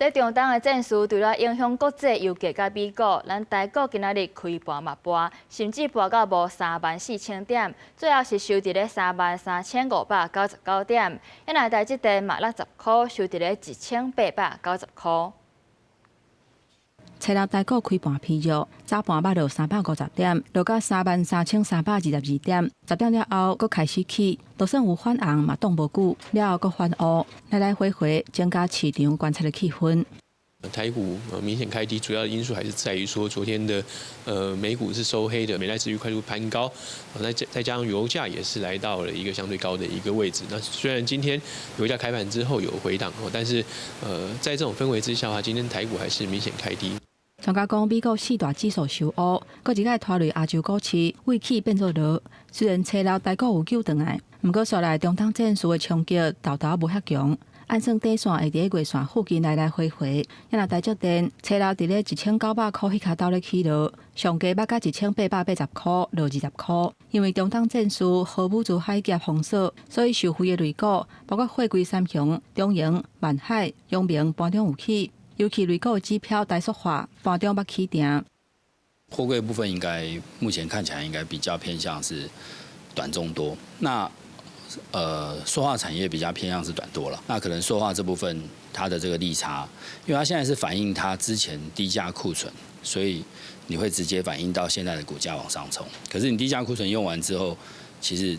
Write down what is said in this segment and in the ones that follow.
在中东的战事，除了影响国际油价甲美股，咱台股今仔日开盘嘛盘，甚至盘到无34000点，最后是收伫咧33599点，一来台积电嘛60块，收伫咧1890块。初六台股开盘偏弱，早盘捌落350点，落到33322点。10点了后，佫开始起，就算有反红嘛挡无久，了后佫反乌，来来回回增加市场观察的气氛。台股明显开低，主要的因素还是在于说昨天的美股是收黑的，美债殖利率快速攀高，再加上油价也是来到了一个相对高的一个位置。那虽然今天油价开盘之后有回档但是在这种氛围之下的话，今天台股还是明显开低。专家讲，美国四大指数收乌，佫一概拖累亚洲股市，尾起变作落。虽然初六台股有救回来，不过续来中东战事的冲击豆无遐强。按算底线会伫咧月线附近来来回回，也若台积电初六伫咧1900块迄卡斗咧起落，上加捌到1880块，落20块。因为中东战事核武自海峡封锁，所以受惠的类股，包括货柜三雄、中营、万海、阳明盘中有起。尤其类股的指标大塑化，盘中捌起定。货柜部分应该目前看起来应该比较偏向是短中多。那塑化产业比较偏向是短多了。那可能塑化这部分它的这个利差，因为它现在是反映它之前低价库存，所以你会直接反映到现在的股价往上冲。可是你低价库存用完之后，其实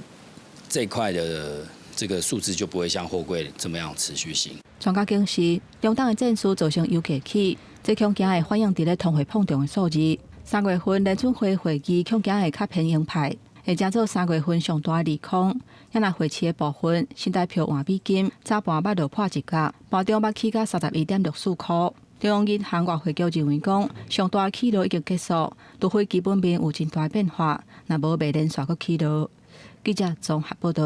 这块的这个数字就不会像货柜这么样持续性。专家警示，中东的战事造成油价起，这恐惊会反映伫咧通货膨胀的数字。3月份联准会会议恐惊会较偏鹰派，会加做3月份上大利空。也若会期的部分，新台票换美金早盘捌落破1角，盘中捌起到31.64块。中央银行外汇局认为讲，上大起落已经结束，除非基本面有真大变化，若无袂连续阁起落。记者综合报道。